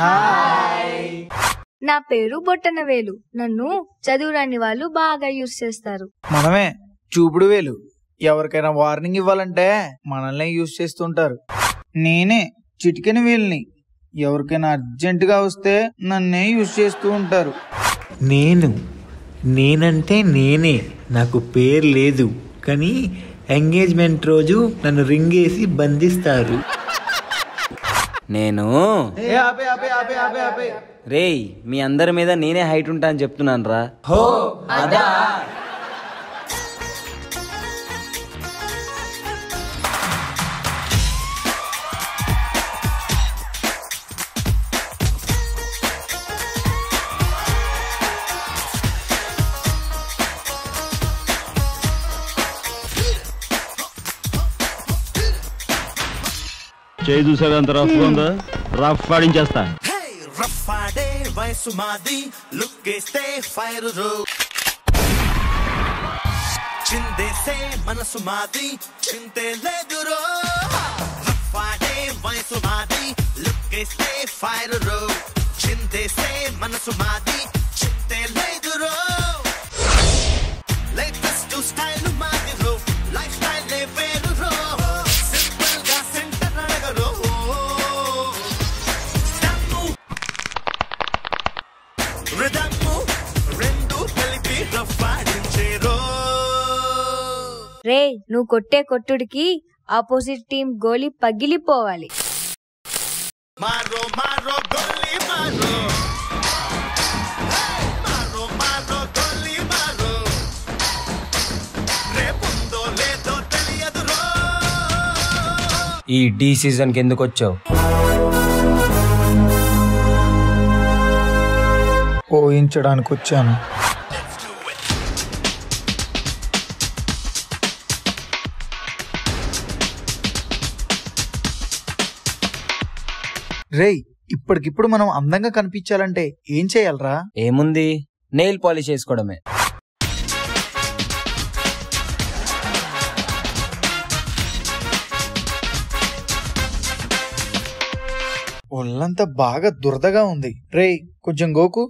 Hi. నా పేరు బొట్టనవేలు. నన్ను చదువురాని వాళ్ళు బాగా యూజ్ చేస్తారు. మనమే చూపుడు వేలు. ఎవరికైనా వార్నింగ్ ఇవ్వాలంటే మనల్ని యూజ్ చేస్తుంటారు. నేనే చిటికెన వేలుని. ఎవరికైనా అర్జెంటుగా వస్తే నన్నే యూజ్ చేస్తూ ఉంటారు. నేనంటే నేనే. నాకు పేరు లేదు, కానీ ఎంగేజ్మెంట్ రోజు నన్ను రింగేసి బంధిస్తారు. నేను రేయ్ మీ అందరి మీద నేనే హైట్ ఉంటా అని చెప్తున్నాను రా. చేయి చూసావు ఎంత రఫ్ ఉందో, రఫ్ ఆడించేస్తా. రఫ్ ఆడే వయసు మాది, లుక్కేస్తే ఫైర్ రో, చిందేసే మనసు మాది, చింతే లేదురో. రఫ్ ఆడే వయసు మాది, లుక్కేస్తే ఫైర్ రో, చిందేసే మనసు మాది, చింతే లేదురో. లేటెస్ట్ స్టైల్ మాది రో, లైఫ్ స్టైల్ వేరు రో. రే నువ్వు కొట్టే కొట్టుడికి ఆపోజిట్ టీం గోలీ పగిలిపోవాలి. మారో మారో గోలీ మారో, మారో మారో గోలీ మారో, రేపుందో లేదో తెలియదురో. ఈ డి సీజన్ కి ఎందుకు వచ్చావు? పోయించడానికి వచ్చాను. రేయ్ ఇప్పటికిప్పుడు మనం అందంగా కనిపించాలంటే ఏం చేయాలరా? ఏముంది, నెయిల్ పాలిష్ చేసుకోవడమే. ఒళ్ళంతా బాగా దురదగా ఉంది. రేయ్ కొంచెం గోకు.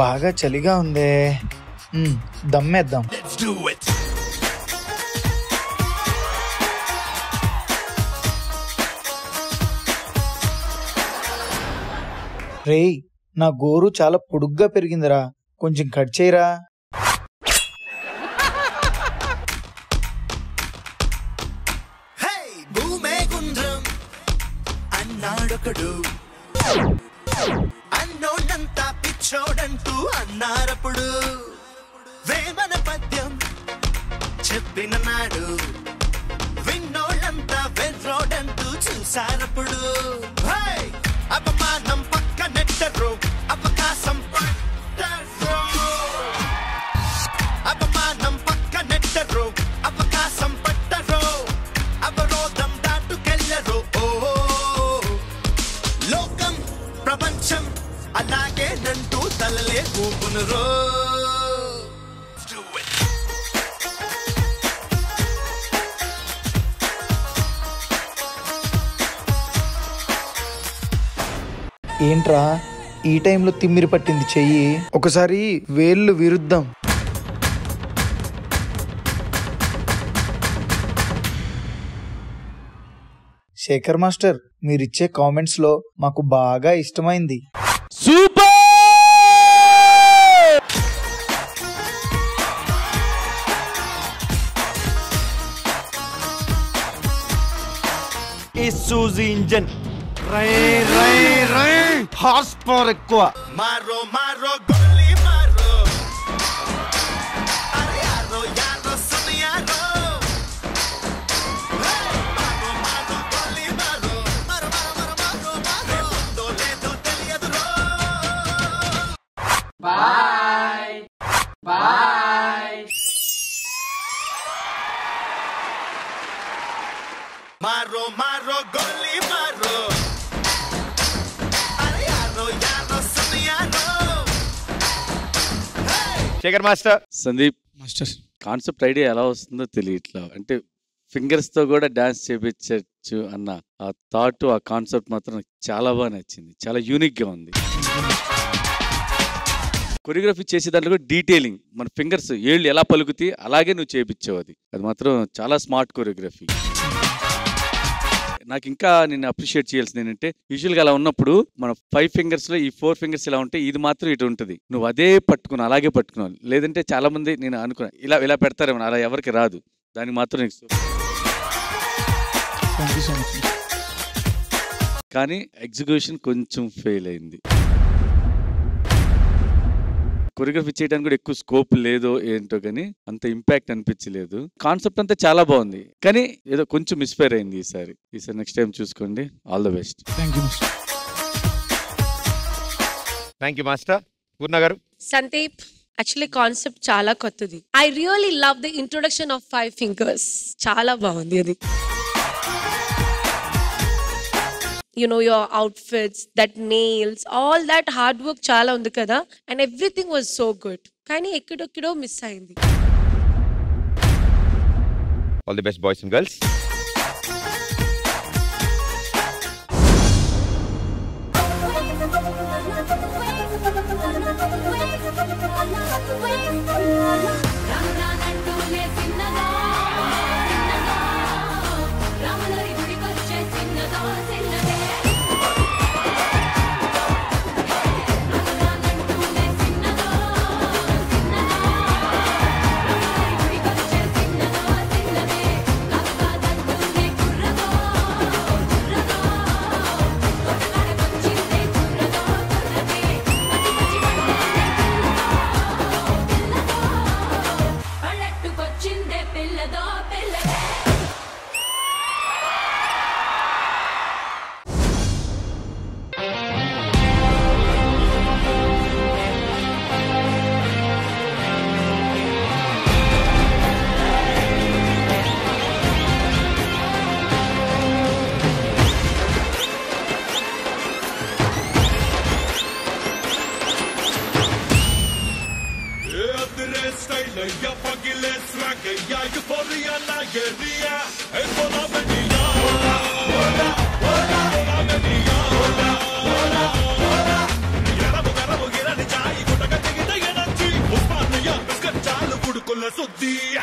బాగా చలిగా ఉందే. దమ్మేద్దాం. రేయ్ నా గోరు చాలా పొడుగ్గా పెరిగిందిరా, కొంచెం కట్ చేయరా. భూమే గుండ్రం అన్నాడొకడు, అన్నోడంతా పిచ్చోడంటూ అన్నారప్పుడు. వేమన పద్యం చెప్పిన నాడు విన్నోళ్ళంతా వెర్రోడంటూ చూసారప్పుడు. అపమానం పక్క నెట్టరు, అవకాశం పట్టరు. అపమానం పక్క నెట్టరు, అవకాశం పట్టరు. అవరోధం దాటుకెళ్ళరు. లోకం ప్రపంచం అలాగే నంటూ తలలే ఊపునురో. ఏంట్రా ఈ టైంలో తిమ్మిరి పట్టింది చెయ్యి? ఒకసారి వేళ్ళు విరుద్దాం. శేఖర్ మాస్టర్ మీరిచ్చే కామెంట్స్ లో మాకు బాగా ఇష్టమైంది. సూపర్. ఇసూజీ ఇంజన్ రై రై రై హార్స్ పవర్ ఎక్కువ. మారో మారో గోలీ మారో, అరే యారో యారో సునియారో. మారో మారో గోలీ మారో, మారో మారో మారో మారో, రేపుందో లేదో తెలియదురో. Bye bye. మారో మారో గోలీ మారో, అరే యారో యారో సునియారో. Shekhar master. Sandeep master concept idea ఎలా వస్తుందో తెలియట్లా. అంటే ఫింగర్స్ తో కూడా డాన్స్ చేపించే చేయొచ్చు అన్న ఆ థాట్, ఆ కాన్సెప్ట్ మాత్రం నాకు చాలా బాగా నచ్చింది. చాలా యూనిక్గా ఉంది. కొరియోగ్రఫీ చేసే దాంట్లో కూడా డీటెయిలింగ్, మన ఫింగర్స్ ఏళ్ళు ఎలా పలుకుతాయి అలాగే నువ్వు చేయించావు. అది మాత్రం చాలా స్మార్ట్ కొరియోగ్రఫీ. నాకు ఇంకా నేను అప్రిషియేట్ చేయాల్సింది ఏంటంటే, యూజువల్గా అలా ఉన్నప్పుడు మన 5 ఫింగర్స్లో ఈ 4 ఫింగర్స్ ఇలా ఉంటాయి, ఇది మాత్రం ఇటు ఉంటుంది. నువ్వు అదే పట్టుకున్నావు, అలాగే పట్టుకున్నావు. లేదంటే చాలా మంది నేను అనుకున్నా ఇలా పెడతారేమో, అలా ఎవరికి రాదు. దానికి మాత్రం కానీ ఎగ్జిక్యూషన్ కొంచెం ఫెయిల్ అయింది. కొరియోగ్రఫీ చేయడానికి కూడా ఎక్కువ స్కోప్ లేదో ఏంటో, కానీ అంత ఇంపాక్ట్ అనిపించలేదు. కాన్సెప్ట్ అంతా చాలా బాగుంది, కానీ ఏదో కొంచెం మిస్ఫైర్ అయింది ఈసారి. నెక్స్ట్ టైం చూసుకోండి. All the best. Thank you master. Purna garu. Sandeep, actually concept చాలా కొత్తది. I really love the introduction of 5 fingers. చాలా బాగుంది అది. You know, your outfits, that nails, all that hard work chala undi kada, and everything was so good. Kani ekkido miss ayindi. All the best boys and girls. Sudia